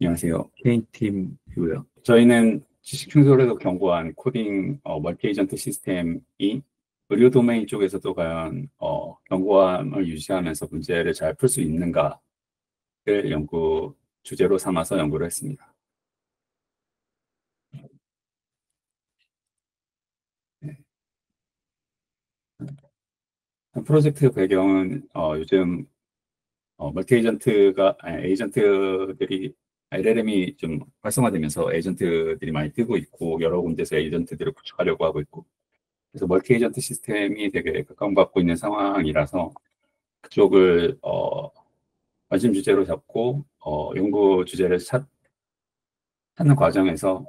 안녕하세요. K팀이고요. 저희는 지식 충돌에서 경고한 코딩 멀티 에이전트 시스템이 의료 도메인 쪽에서도 과연 견고함을 유지하면서 문제를 잘 풀 수 있는가를 연구 주제로 삼아서 연구를 했습니다. 네. 프로젝트 배경은 요즘 멀티 에이전트들이 LLM이 좀 활성화되면서 에이전트들이 많이 뜨고 있고 여러 군데서 에이전트들을 구축하려고 하고 있고 그래서 멀티 에이전트 시스템이 되게 각광받고 있는 상황이라서 그쪽을 관심 주제로 잡고 연구 주제를 찾는 과정에서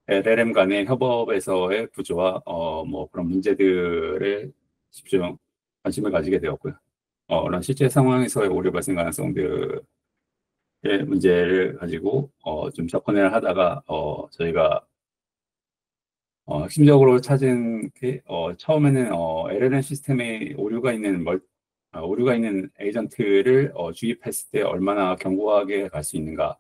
LLM 간의 협업에서의 구조와 뭐 그런 문제들에 관심을 가지게 되었고요. 그런 실제 상황에서의 오류 발생 가능성들의 문제를 가지고 좀 접근을 하다가 저희가 핵심적으로 찾은 게 처음에는 LLM 시스템에 오류가 있는 에이전트를 주입했을 때 얼마나 견고하게 갈 수 있는가라는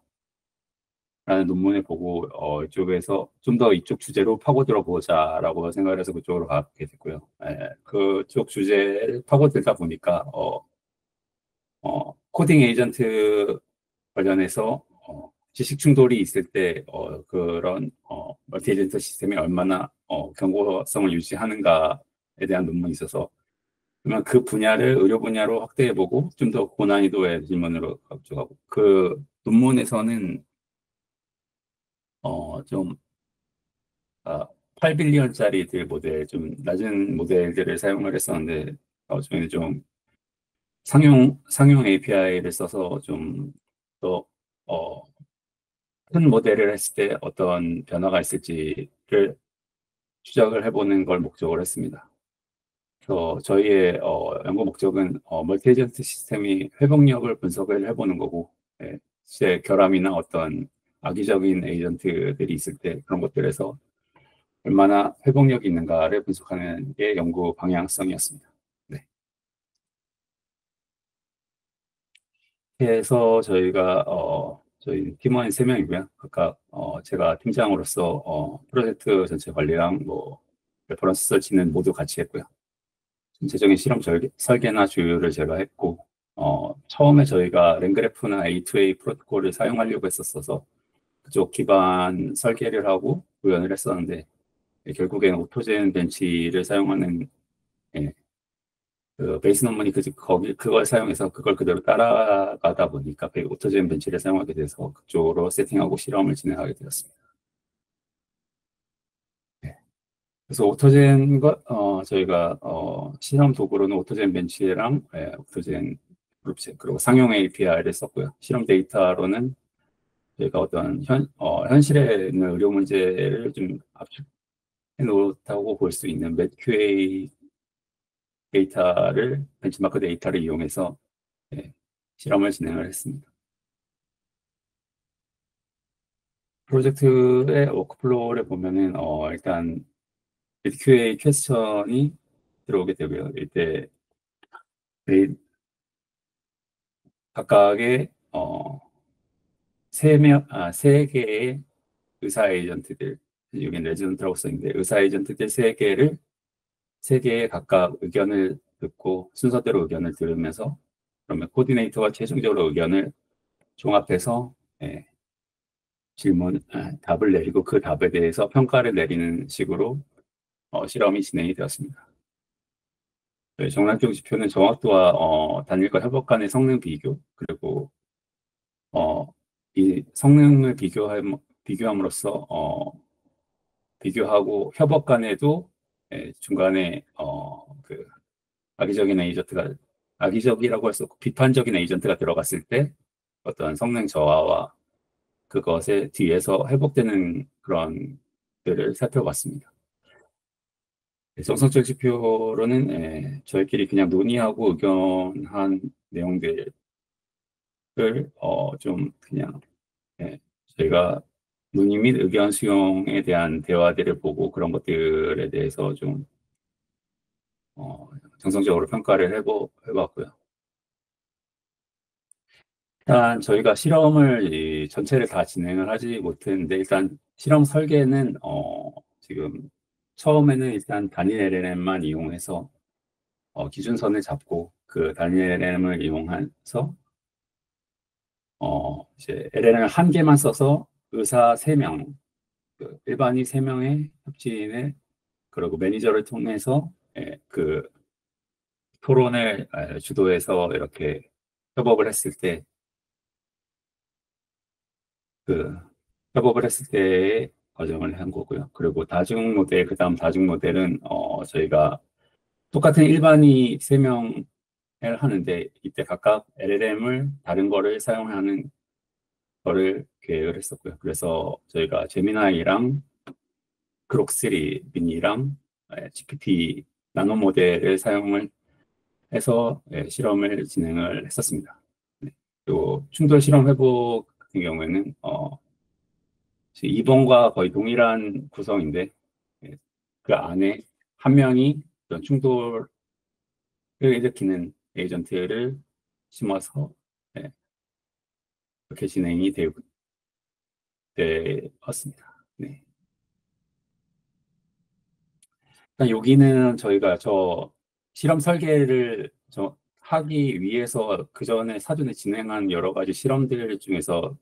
논문을 보고 이쪽에서 좀 더 이쪽 주제로 파고들어 보자라고 생각을 해서 그쪽으로 가게 됐고요. 그쪽 주제를 파고들다 보니까 코딩 에이전트 관련해서 지식 충돌이 있을 때 그런 멀티 에이전트 시스템이 얼마나 견고성을 유지하는가에 대한 논문이 있어서 그러면 그 분야를 의료 분야로 확대해보고 좀 더 고난이도의 질문으로 가져가고 그 논문에서는 좀 8빌리언짜리들 모델 좀 낮은 모델들을 사용을 했었는데 저희는 좀 상용 API를 써서 좀 더 큰 모델을 했을 때 어떤 변화가 있을지를 추적을 해보는 걸 목적으로 했습니다. 그래서 저희의 연구 목적은 멀티 에이전트 시스템이 회복력을 분석을 해보는 거고, 실제 결함이나 어떤 악의적인 에이전트들이 있을 때 그런 것들에서 얼마나 회복력이 있는가를 분석하는 게 연구 방향성이었습니다. 네. 그래서 저희 팀원 3명이고요. 각각 제가 팀장으로서 프로젝트 전체 관리랑 뭐 레퍼런스 설치는 모두 같이 했고요. 전체적인 실험 설계나 조율을 제가 했고 처음에 저희가 랭그래프나 A2A 프로토콜을 사용하려고 했었어서 그쪽 기반 설계를 하고 구현을 했었는데 결국엔 오토젠 벤치를 사용하는 예, 그 베이스 논문이 그걸 사용해서 그걸 그대로 따라가다 보니까 오토젠 벤치를 사용하게 돼서 그쪽으로 세팅하고 실험을 진행하게 되었습니다. 네. 그래서 저희가 실험 도구로는 오토젠 벤치랑 오토젠 그룹체 그리고 상용 API를 썼고요. 실험 데이터로는 저희가 어떤 현실에 있는 의료 문제를 좀 압축해 놓다고 볼 수 있는 medQA 데이터를 벤치마크 데이터를 이용해서 실험을 진행을 했습니다. 프로젝트의 워크플로우를 보면은 일단 QA 퀘스천이 들어오게 되고요. 이때 각각의 세 개의 의사 에이전트들, 여기는 레지던트라고 써있는데 의사 에이전트들 세 개의 각각 의견을 듣고 순서대로 의견을 들으면서 그러면 코디네이터가 최종적으로 의견을 종합해서 답을 내리고 그 답에 대해서 평가를 내리는 식으로 실험이 진행이 되었습니다. 정량적 지표는 정확도와 단일과 협업 간의 성능 비교 그리고 이 성능을 비교함으로써 비교하고 협업 간에도 중간에 그 악의적이라고 할 수 없고 비판적인 에이전트가 들어갔을 때 어떤 성능 저하와 그것에 뒤에서 회복되는 그런 들을 살펴봤습니다. 정성적 지표로는 저희끼리 그냥 논의하고 의견한 내용들을 좀 그냥 저희가 논의 및 의견 수용에 대한 대화들을 보고 그런 것들에 대해서 좀 정성적으로 평가를 해봤고요. 일단 저희가 실험을 전체를 다 진행을 하지 못했는데 일단 실험 설계는 지금 처음에는 일단 단일 LLM만 이용해서 기준선을 잡고 그 단일 LLM을 이용해서 이제 LLM을 한 개만 써서 의사 3명, 그 일반인 3명의 협진을 그리고 매니저를 통해서 그 토론을 주도해서 이렇게 협업을 했을 때 그 협업을 했을 때의 과정을 한 거고요. 그리고 다중 모델, 그 다음 다중 모델은 저희가 똑같은 일반이 3명을 하는데 이때 각각 LLM을 다른 거를 사용하는 거를 계획을 했었고요. 그래서 저희가 제미나이랑 그록3 미니랑 GPT 나노 모델을 사용을 해서 실험을 진행을 했었습니다. 네. 또 충돌 실험 회복 같은 경우에는 2번과 거의 동일한 구성인데 예, 그 안에 한 명이 어떤 충돌을 일으키는 에이전트를 심어서 예, 그렇게 진행이 되었습니다. 네. 일단 여기는 저희가 실험 설계를 하기 위해서 그 전에 사전에 진행한 여러 가지 실험들 중에서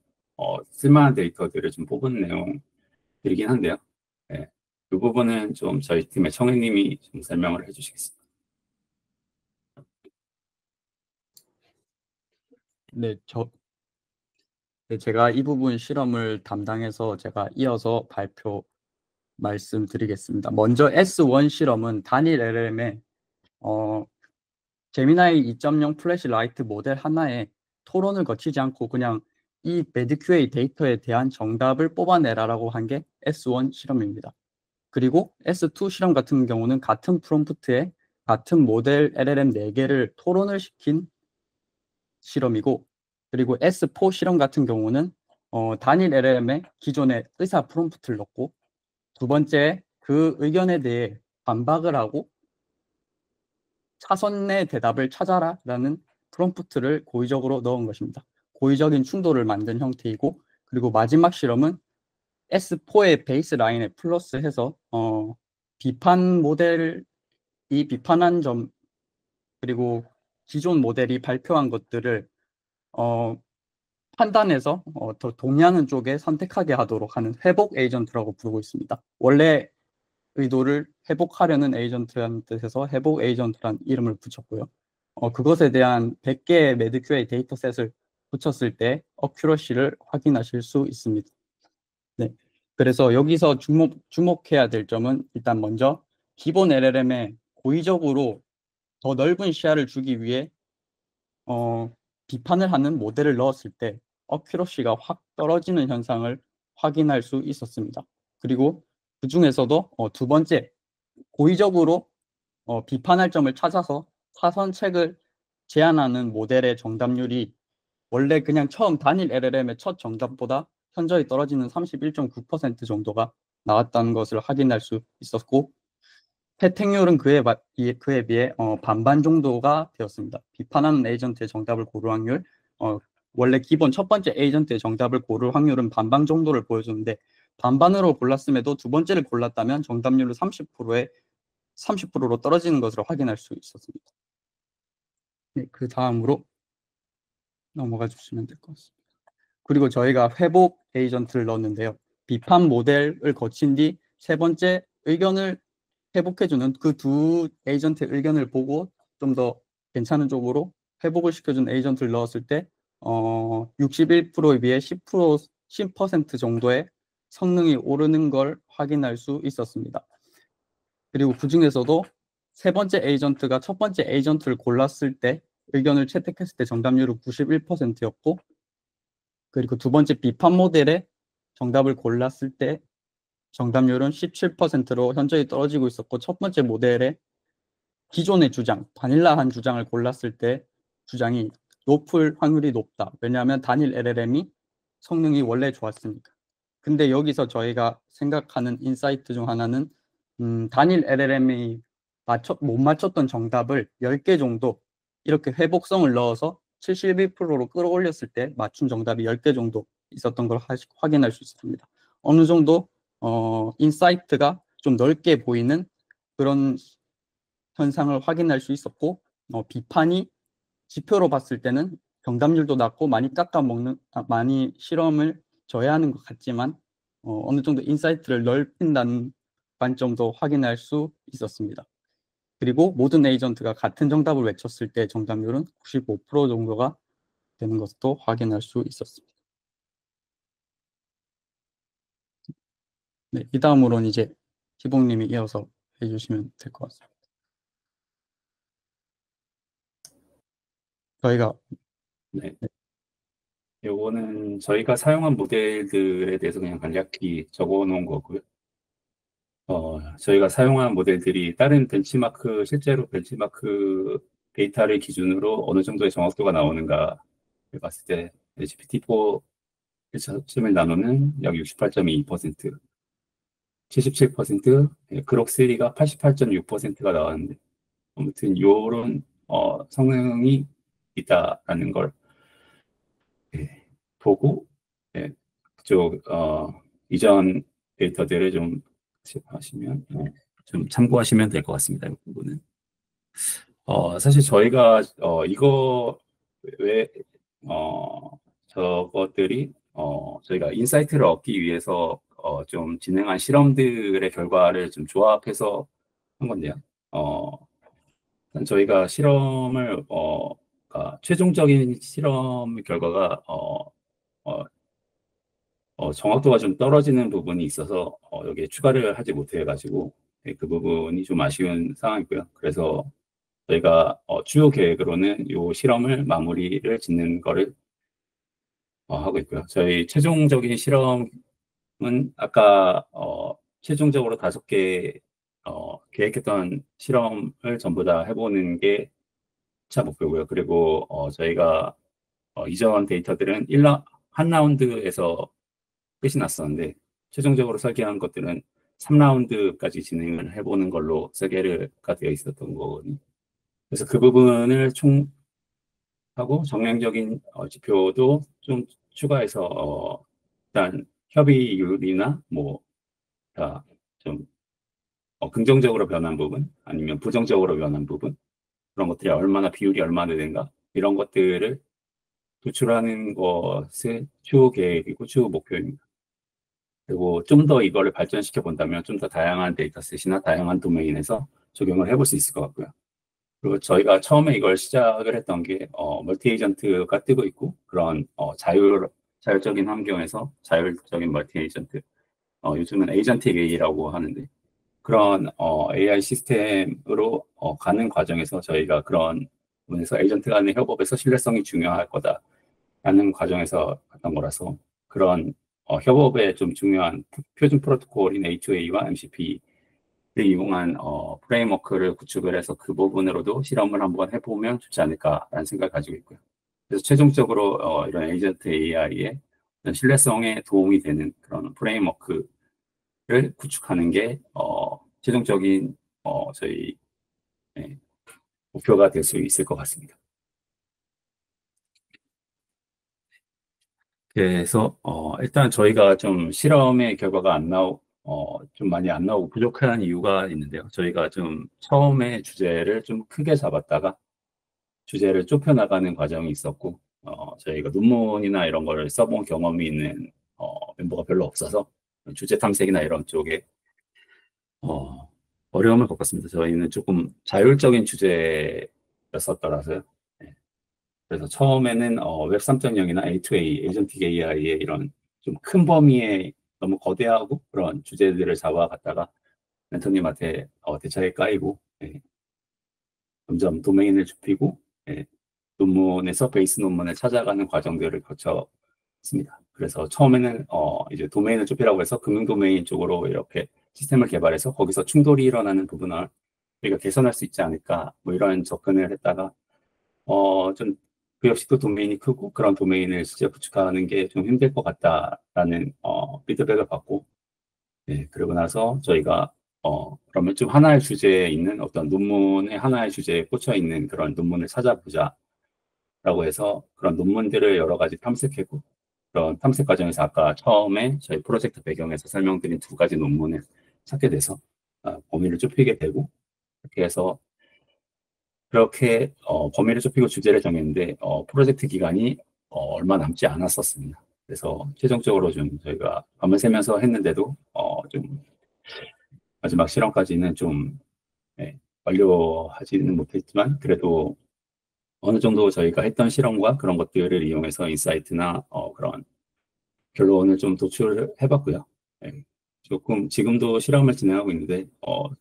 쓸만한 데이터들을 좀 뽑은 내용들이긴 한데요. 네. 이 부분은 좀 저희 팀의 청해님이 좀 설명을 해주시겠습니다. 네, 제가 이 부분 실험을 담당해서 제가 이어서 발표 말씀드리겠습니다. 먼저 S1 실험은 단일 LLM의 제미나이 2.0 플래시 라이트 모델 하나에 토론을 거치지 않고 그냥 이 매드QA 데이터에 대한 정답을 뽑아내라라고 한 게 S1 실험입니다. 그리고 S2 실험 같은 경우는 같은 프롬프트에 같은 모델 LLM 4개를 토론을 시킨 실험이고, 그리고 S4 실험 같은 경우는 단일 LLM에 기존의 의사 프롬프트를 넣고, 두 번째 그 의견에 대해 반박을 하고 차선의 대답을 찾아라라는 프롬프트를 고의적으로 넣은 것입니다. 고의적인 충돌을 만든 형태이고, 그리고 마지막 실험은 S4의 베이스 라인에 플러스해서 비판 모델이 비판한 점, 그리고 기존 모델이 발표한 것들을 판단해서 더 동의하는 쪽에 선택하게 하도록 하는 회복 에이전트라고 부르고 있습니다. 원래 의도를 회복하려는 에이전트라는 뜻에서 회복 에이전트라는 이름을 붙였고요. 그것에 대한 100개의 매드QA 데이터셋을 붙였을 때 어큐러시를 확인하실 수 있습니다. 네. 그래서 여기서 주목해야 될 점은 일단 먼저 기본 LLM에 고의적으로 더 넓은 시야를 주기 위해 비판을 하는 모델을 넣었을 때 어큐러시가 확 떨어지는 현상을 확인할 수 있었습니다. 그리고 그 중에서도 두 번째, 고의적으로 비판할 점을 찾아서 사선책을 제안하는 모델의 정답률이 원래 그냥 처음 단일 LLM의 첫 정답보다 현저히 떨어지는 31.9% 정도가 나왔다는 것을 확인할 수 있었고, 채택률은 그에 비해 반반 정도가 되었습니다. 비판하는 에이전트의 정답을 고를 확률, 원래 기본 첫 번째 에이전트의 정답을 고를 확률은 반반 정도를 보여주는데, 반반으로 골랐음에도 두 번째를 골랐다면 정답률은 30%로 떨어지는 것으로 확인할 수 있었습니다. 네, 그 다음으로 넘어가 주시면 될 것 같습니다. 그리고 저희가 회복 에이전트를 넣었는데요. 비판 모델을 거친 뒤 세 번째 의견을 회복해주는 그 두 에이전트의 의견을 보고 좀 더 괜찮은 쪽으로 회복을 시켜준 에이전트를 넣었을 때 61%에 비해 10% 정도의 성능이 오르는 걸 확인할 수 있었습니다. 그리고 그 중에서도 세 번째 에이전트가 첫 번째 에이전트를 골랐을 때 의견을 채택했을 때 정답률은 91%였고, 그리고 두 번째 비판 모델의 정답을 골랐을 때 정답률은 17%로 현저히 떨어지고 있었고, 첫 번째 모델의 기존의 주장, 바닐라한 주장을 골랐을 때 주장이 높을 확률이 높다. 왜냐하면 단일 LLM이 성능이 원래 좋았으니까. 근데 여기서 저희가 생각하는 인사이트 중 하나는 단일 LLM이 못 맞췄던 정답을 10개 정도 이렇게 회복성을 넣어서 71%로 끌어올렸을 때 맞춘 정답이 10개 정도 있었던 걸 확인할 수 있습니다. 어느 정도 인사이트가 좀 넓게 보이는 그런 현상을 확인할 수 있었고, 비판이 지표로 봤을 때는 정답률도 낮고 많이 실험을 저해하는 것 같지만 어느 정도 인사이트를 넓힌다는 관점도 확인할 수 있었습니다. 그리고 모든 에이전트가 같은 정답을 외쳤을 때 정답률은 95% 정도가 되는 것도 확인할 수 있었습니다. 네, 이 다음으로는 이제 희봉님이 이어서 해주시면 될 것 같습니다. 저희가 네. 요거는 저희가 사용한 모델들에 대해서 그냥 간략히 적어 놓은 거고요. 저희가 사용한 모델들이 다른 벤치마크, 실제로 벤치마크 데이터를 기준으로 어느 정도의 정확도가 나오는가 봤을 때 GPT-4 을 나누는 약 68.2%, 77%, 그록3가 88.6%가 나왔는데, 아무튼 요런 성능이 있다라는 걸 보고 그쪽 이전 데이터들을 좀 하시면 좀 참고하시면 될 것 같습니다. 이 부분은 사실 저희가 이거 외 저것들이 저희가 인사이트를 얻기 위해서 좀 진행한 실험들의 결과를 좀 조합해서 한 건데요. 저희가 실험을 최종적인 실험 결과가 정확도가 좀 떨어지는 부분이 있어서 여기에 추가를 하지 못해가지고 그 부분이 좀 아쉬운 상황이고요. 그래서 저희가 주요 계획으로는 이 실험을 마무리를 짓는 거를 하고 있고요. 저희 최종적인 실험은 아까 최종적으로 5개 계획했던 실험을 전부 다 해보는 게 차 목표고요. 그리고 저희가 이전 데이터들은 한 라운드에서 끝이 났었는데 최종적으로 설계한 것들은 3라운드까지 진행을 해보는 걸로 설계가 되어 있었던 거거든요. 그래서 그 부분을 하고 정량적인 지표도 좀 추가해서 일단 협의율이나 뭐좀 긍정적으로 변한 부분 아니면 부정적으로 변한 부분 그런 것들이 비율이 얼마나 되는가 이런 것들을 도출하는 것을 추후 계획이고 추후 목표입니다. 그리고 좀 더 이거를 발전시켜 본다면 좀 더 다양한 데이터셋이나 다양한 도메인에서 적용을 해볼 수 있을 것 같고요. 그리고 저희가 처음에 이걸 시작을 했던 게 멀티 에이전트가 뜨고 있고 그런 자율적인 환경에서 자율적인 멀티 에이전트 요즘은 에이전틱 AI라고 하는데 그런 AI 시스템으로 가는 과정에서 저희가 그런 부분에서 에이전트 간의 협업에서 신뢰성이 중요할 거다라는 과정에서 갔던 거라서 그런 협업에 좀 중요한 표준 프로토콜인 A2A와 MCP 이용한 프레임워크를 구축을 해서 그 부분으로도 실험을 한번 해보면 좋지 않을까라는 생각을 가지고 있고요. 그래서 최종적으로 이런 에이전트 AI의 신뢰성에 도움이 되는 그런 프레임워크를 구축하는 게 최종적인 저희 목표가 될 수 있을 것 같습니다. 그래서 일단 저희가 좀 실험의 결과가 좀 많이 안 나오고 부족한 이유가 있는데요. 저희가 좀 처음에 주제를 좀 크게 잡았다가 주제를 좁혀나가는 과정이 있었고, 저희가 논문이나 이런 거를 써본 경험이 있는 멤버가 별로 없어서 주제 탐색이나 이런 쪽에 어려움을 겪었습니다. 저희는 조금 자율적인 주제였었더라서요. 네. 그래서 처음에는 웹 3.0이나 A2A, 에이전틱 AI의 이런 좀 큰 범위의 너무 거대하고 그런 주제들을 잡아갔다가 멘토님한테 대차게 까이고 점점 도메인을 좁히고 논문에서 베이스 논문을 찾아가는 과정들을 거쳤습니다. 그래서 처음에는 이제 도메인을 좁히라고 해서 금융 도메인 쪽으로 이렇게 시스템을 개발해서 거기서 충돌이 일어나는 부분을 우리가 개선할 수 있지 않을까 뭐 이런 접근을 했다가 좀 그 역시 또 도메인이 크고 그런 도메인을 실제 구축하는 게 좀 힘들 것 같다라는 피드백을 받고 그러고 나서 저희가 그러면 좀 하나의 주제에 있는 어떤 논문의 하나의 주제에 꽂혀 있는 그런 논문을 찾아보자 라고 해서 그런 논문들을 여러 가지 탐색했고, 그런 탐색 과정에서 아까 처음에 저희 프로젝트 배경에서 설명드린 두 가지 논문을 찾게 돼서 범위를 좁히게 되고, 이렇게 해서 그렇게 범위를 좁히고 주제를 정했는데 프로젝트 기간이 얼마 남지 않았었습니다. 그래서 최종적으로 좀 저희가 밤을 새면서 했는데도 좀 마지막 실험까지는 좀 완료하지는 못했지만 그래도 어느 정도 저희가 했던 실험과 그런 것들을 이용해서 인사이트나 그런 결론을 좀 도출을 해봤고요. 네. 조금 지금도 실험을 진행하고 있는데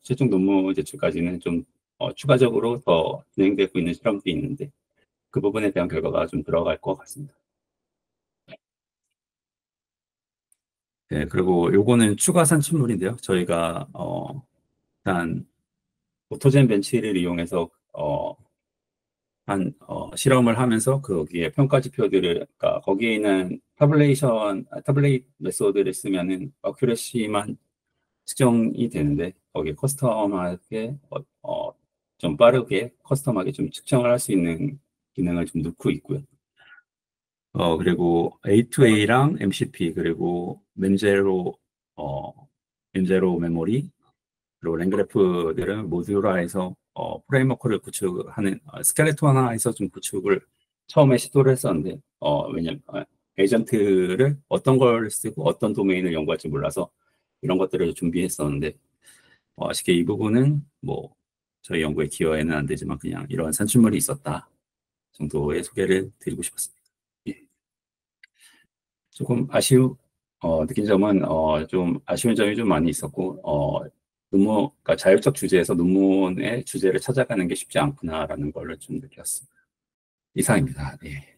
최종 논문 제출까지는 좀 추가적으로 더 진행되고 있는 실험도 있는데 그 부분에 대한 결과가 좀 들어갈 것 같습니다. 네, 그리고 요거는 추가 산출물인데요. 저희가 일단 오토젠 벤치를 이용해서 실험을 하면서 거기에 평가 지표들을, 그러니까 거기에 있는 타블레이트 메소드를 쓰면은 어큐레시만 측정이 되는데, 거기에 커스텀하게, 좀 빠르게 커스텀하게 좀 측정을 할 수 있는 기능을 좀 넣고 있고요. 그리고 A2A랑 MCP, 그리고 멘제로 메모리, 그리고 랭그래프들은 모듈화해서 프레임워크를 구축하는 스켈레톤화해서 좀 구축을 처음에 시도를 했었는데 왜냐면 에이전트를 어떤 걸 쓰고 어떤 도메인을 연구할지 몰라서 이런 것들을 준비했었는데 아쉽게 이 부분은 뭐 저희 연구에 기여에는 안 되지만 그냥 이런 산출물이 있었다 정도의 소개를 드리고 싶었습니다. 예. 조금 느낀 점은 좀 아쉬운 점이 좀 많이 있었고 그러니까 자율적 주제에서 논문의 주제를 찾아가는 게 쉽지 않구나라는 걸 좀 느꼈습니다. 이상입니다. 예.